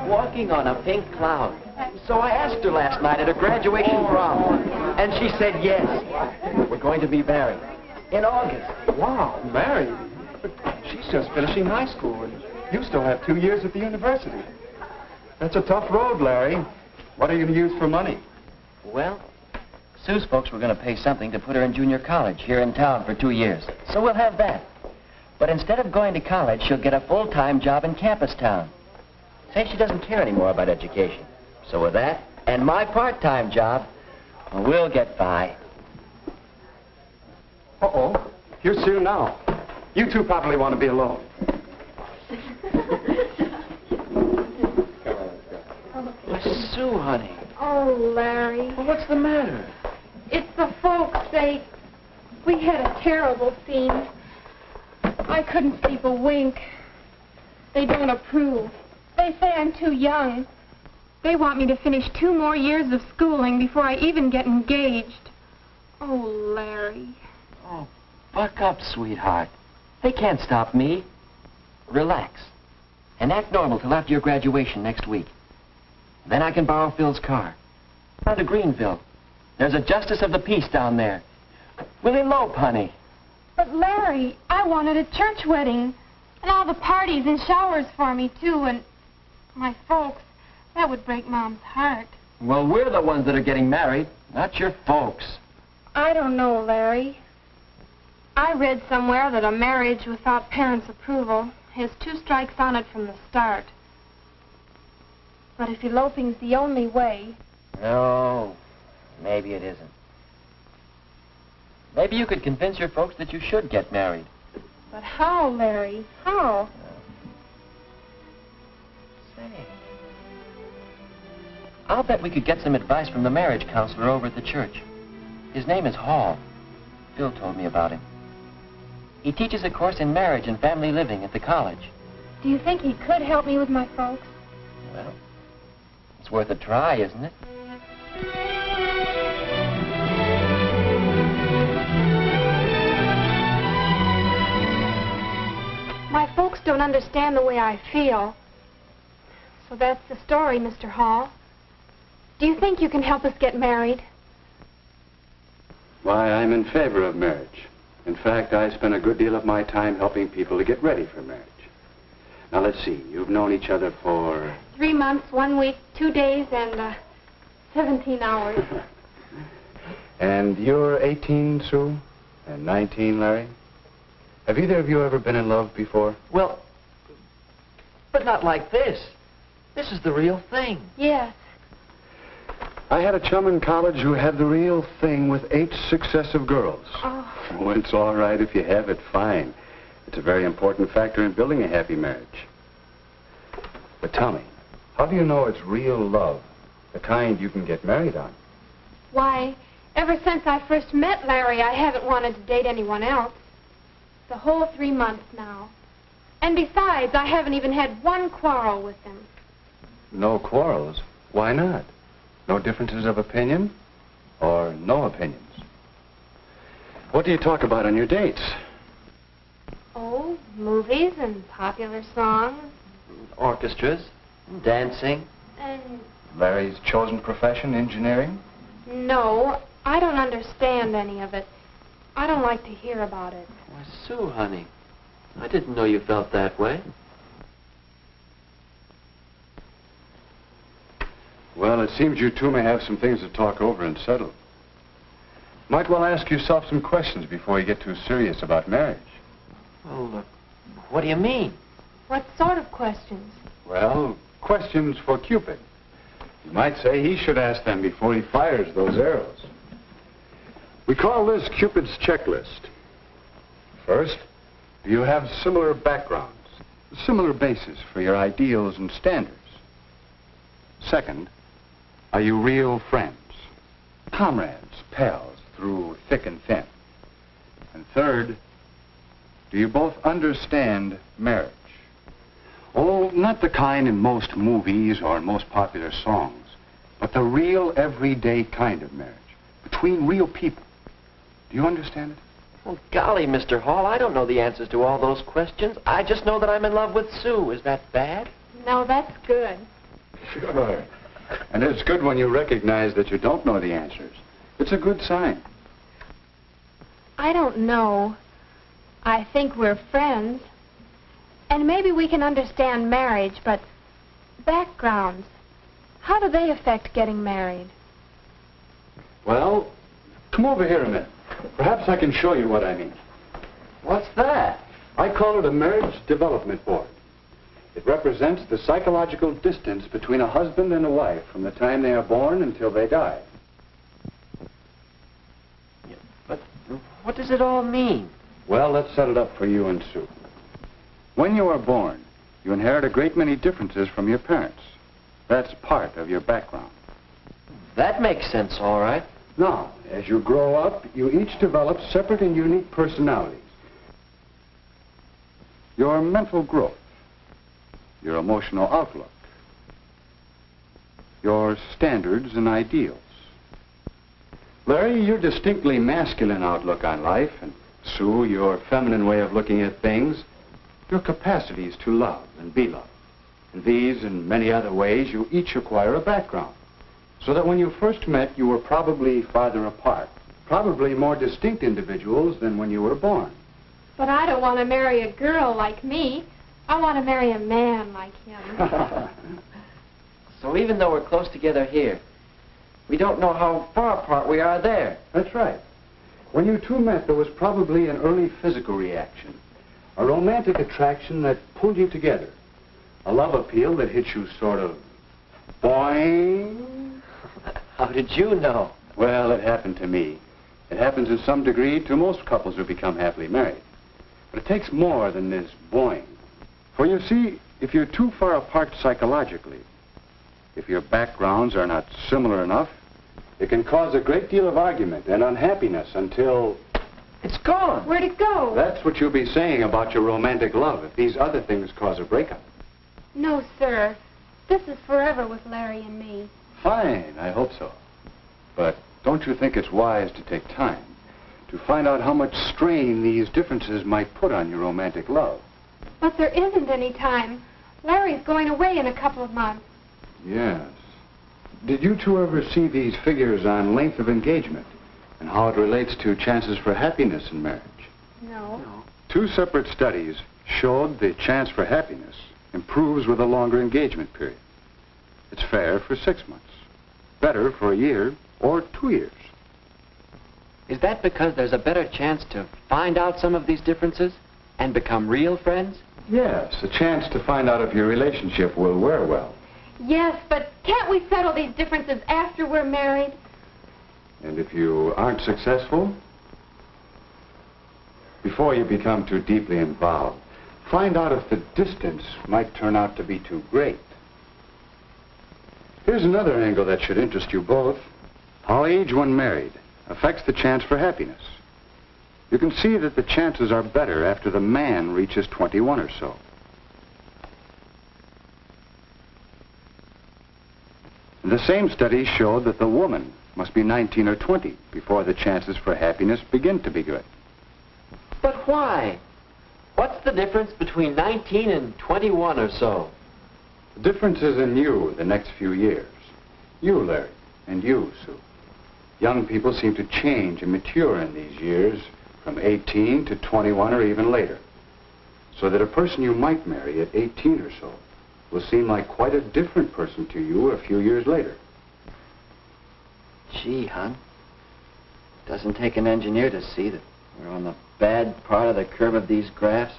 walking on a pink cloud. So I asked her last night at her graduation prom, and she said yes. We're going to be married in August. Wow, married? But she's just finishing high school, and you still have 2 years at the university. That's a tough road, Larry. What are you going to use for money? Well, Sue's folks were going to pay something to put her in junior college here in town for 2 years. So we'll have that. But instead of going to college, she'll get a full-time job in campus town. Say she doesn't care anymore about education. So with that, and my part-time job, well, we'll get by. Uh-oh. Here's Sue now. You two probably want to be alone. Sue, honey. Oh, Larry. Well, what's the matter? It's the folks. We had a terrible scene. I couldn't sleep a wink. They don't approve. They say I'm too young. They want me to finish 2 more years of schooling before I even get engaged. Oh, Larry. Oh, buck up, sweetheart. They can't stop me. Relax. And act normal till after your graduation next week. Then I can borrow Phil's car. Down to Greenville. There's a justice of the peace down there. We'll elope, honey. But, Larry, I wanted a church wedding. And all the parties and showers for me, too. And my folks, that would break Mom's heart. Well, we're the ones that are getting married, not your folks. I don't know, Larry. I read somewhere that a marriage without parents' approval has 2 strikes on it from the start. But if eloping's the only way... No, maybe it isn't. Maybe you could convince your folks that you should get married. But how, Larry? How? Say, I'll bet we could get some advice from the marriage counselor over at the church. His name is Hall. Phil told me about him. He teaches a course in marriage and family living at the college. Do you think he could help me with my folks? Well, it's worth a try, isn't it? My folks don't understand the way I feel. So that's the story, Mr. Hall. Do you think you can help us get married? Why, I'm in favor of marriage. In fact, I spend a good deal of my time helping people to get ready for marriage. Now, let's see. You've known each other for... 3 months, 1 week, 2 days, and 17 hours. And you're 18, Sue? And 19, Larry? Have either of you ever been in love before? Well, but not like this. This is the real thing. Yes. I had a chum in college who had the real thing with 8 successive girls. Oh. Well, it's all right if you have it, fine. It's a very important factor in building a happy marriage. But tell me, how do you know it's real love, the kind you can get married on? Why, ever since I first met Larry, I haven't wanted to date anyone else. The whole 3 months now. And besides, I haven't even had 1 quarrel with him. No quarrels? Why not? No differences of opinion? Or no opinions? What do you talk about on your dates? Oh, movies and popular songs. Orchestras, dancing. And... Larry's chosen profession, engineering? No, I don't understand any of it. I don't like to hear about it. Why, Sue, honey, I didn't know you felt that way. Well, it seems you two may have some things to talk over and settle. Might well ask yourself some questions before you get too serious about marriage. Well, what do you mean? What sort of questions? Well, questions for Cupid. You might say he should ask them before he fires those arrows. We call this Cupid's checklist. First, do you have similar backgrounds, similar bases for your ideals and standards? Second, are you real friends, comrades, pals through thick and thin? And third, do you both understand marriage? Oh, not the kind in most movies or in most popular songs, but the real everyday kind of marriage, between real people. Do you understand it? Well, golly, Mr. Hall, I don't know the answers to all those questions. I just know that I'm in love with Sue. Is that bad? No, that's good. Sure. And it's good when you recognize that you don't know the answers. It's a good sign. I don't know. I think we're friends. And maybe we can understand marriage, but backgrounds, how do they affect getting married? Well, come over here a minute. Perhaps I can show you what I mean. What's that? I call it a marriage development board. It represents the psychological distance between a husband and a wife from the time they are born until they die. But what does it all mean? Well, let's set it up for you and Sue. When you are born, you inherit a great many differences from your parents. That's part of your background. That makes sense, all right. Now, as you grow up, you each develop separate and unique personalities. Your mental growth, your emotional outlook, your standards and ideals. Larry, your distinctly masculine outlook on life, and Sue, your feminine way of looking at things, your capacities to love and be loved. In these and many other ways, you each acquire a background, so that when you first met, you were probably farther apart, probably more distinct individuals than when you were born. But I don't want to marry a girl like me. I want to marry a man like him. So even though we're close together here, we don't know how far apart we are there. That's right. When you two met, there was probably an early physical reaction, a romantic attraction that pulled you together, a love appeal that hit you sort of boing. How did you know? Well, it happened to me. It happens in some degree to most couples who become happily married. But it takes more than this boing. For you see, if you're too far apart psychologically, if your backgrounds are not similar enough, it can cause a great deal of argument and unhappiness until... It's gone. Where'd it go? That's what you'll be saying about your romantic love if these other things cause a breakup. No, sir. This is forever with Larry and me. Fine, I hope so. But don't you think it's wise to take time to find out how much strain these differences might put on your romantic love? But there isn't any time. Larry's going away in a couple of months. Yes. Did you two ever see these figures on length of engagement and how it relates to chances for happiness in marriage? No. Two separate studies showed the chance for happiness improves with a longer engagement period. It's fair for 6 months, better for a year or 2 years. Is that because there's a better chance to find out some of these differences and become real friends? Yes, a chance to find out if your relationship will wear well. Yes, but can't we settle these differences after we're married? And if you aren't successful, before you become too deeply involved, find out if the distance might turn out to be too great. Here's another angle that should interest you both. How age when married affects the chance for happiness. You can see that the chances are better after the man reaches 21 or so. And the same study showed that the woman must be 19 or 20 before the chances for happiness begin to be good. But why? What's the difference between 19 and 21 or so? The difference is in you the next few years. You, Larry, and you, Sue. Young people seem to change and mature in these years from 18 to 21 or even later. So that a person you might marry at 18 or so will seem like quite a different person to you a few years later. Gee, hon. Doesn't take an engineer to see that we're on the bad part of the curve of these graphs.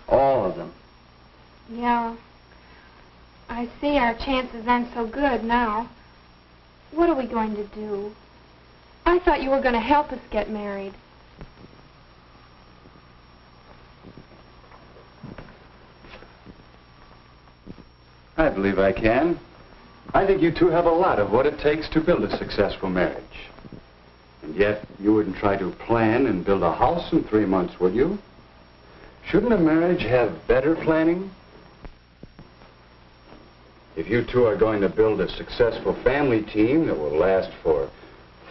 All of them. Yeah. I see our chances aren't so good now. What are we going to do? I thought you were going to help us get married. I believe I can. I think you two have a lot of what it takes to build a successful marriage. And yet, you wouldn't try to plan and build a house in 3 months, would you? Shouldn't a marriage have better planning? If you two are going to build a successful family team that will last for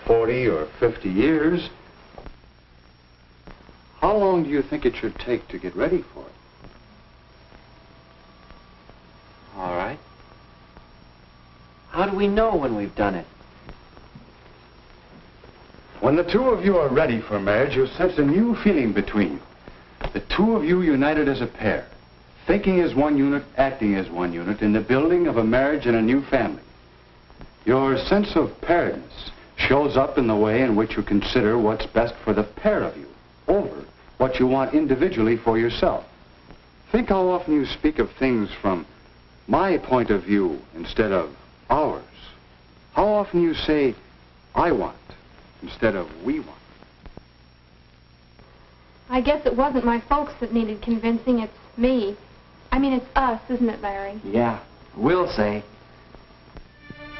40 or 50 years, how long do you think it should take to get ready for it? All right. we know when we've done it? When the two of you are ready for marriage, you'll sense a new feeling between you. The two of you united as a pair, thinking as one unit, acting as one unit, in the building of a marriage and a new family. Your sense of pairedness shows up in the way in which you consider what's best for the pair of you over what you want individually for yourself. Think how often you speak of things from my point of view instead of ours. How often you say, I want, instead of we want. I guess it wasn't my folks that needed convincing, it's me. I mean, it's us, isn't it, Larry? Yeah, we'll say.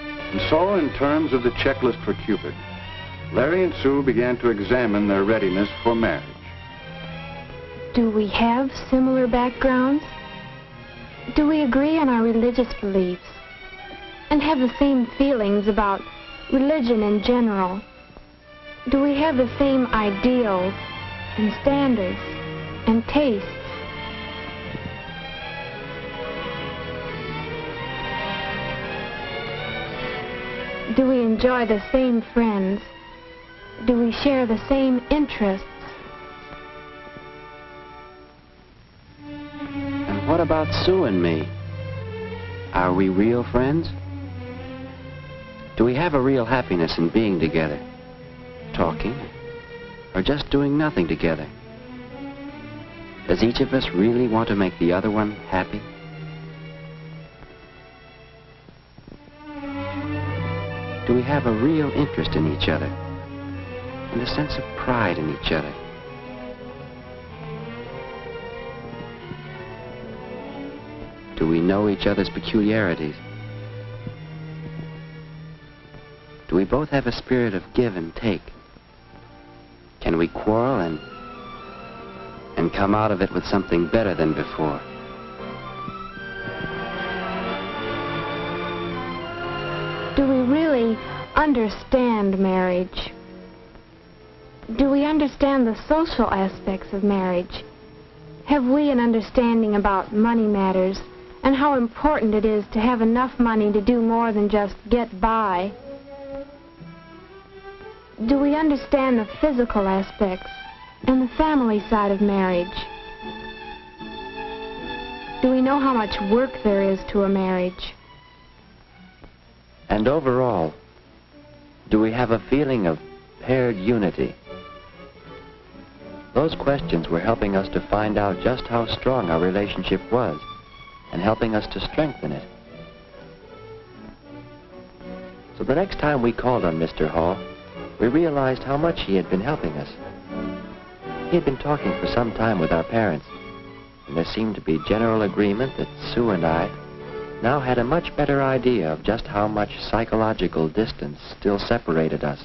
And so, in terms of the checklist for Cupid, Larry and Sue began to examine their readiness for marriage. Do we have similar backgrounds? Do we agree on our religious beliefs? And have the same feelings about religion in general? Do we have the same ideals and standards and tastes? Do we enjoy the same friends? Do we share the same interests? And what about Sue and me? Are we real friends? Do we have a real happiness in being together? Talking? Or just doing nothing together? Does each of us really want to make the other one happy? Do we have a real interest in each other? And a sense of pride in each other? Do we know each other's peculiarities? Do we both have a spirit of give and take? Can we quarrel and come out of it with something better than before? Do we really understand marriage? Do we understand the social aspects of marriage? Have we an understanding about money matters and how important it is to have enough money to do more than just get by? Do we understand the physical aspects and the family side of marriage? Do we know how much work there is to a marriage? And overall, do we have a feeling of paired unity? Those questions were helping us to find out just how strong our relationship was and helping us to strengthen it. So the next time we called on Mr. Hall, we realized how much he had been helping us. He had been talking for some time with our parents, and there seemed to be general agreement that Sue and I now had a much better idea of just how much psychological distance still separated us.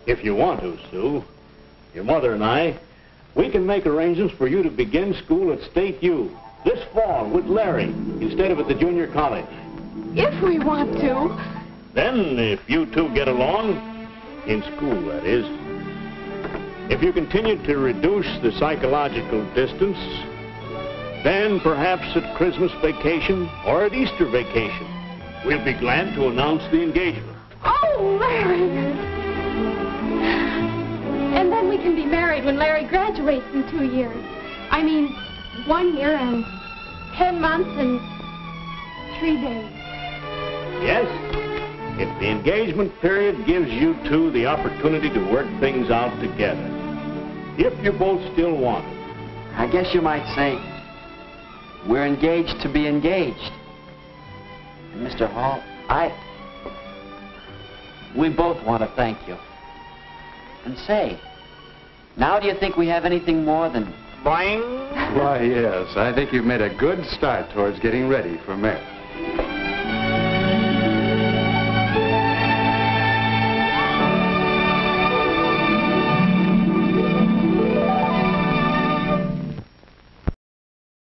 If you want to, Sue, your mother and I, we can make arrangements for you to begin school at State U this fall with Larry instead of at the junior college. If we want to. Then, if you two get along, in school, that is, if you continue to reduce the psychological distance, then perhaps at Christmas vacation or at Easter vacation, we'll be glad to announce the engagement. Oh, Larry! And then we can be married when Larry graduates in 2 years. I mean, 1 year and 10 months and 3 days. Yes, if the engagement period gives you two the opportunity to work things out together. If you both still want it. I guess you might say we're engaged to be engaged. And Mr. Hall, we both want to thank you. And say, now do you think we have anything more than... Bang! Why, yes, I think you've made a good start towards getting ready for marriage.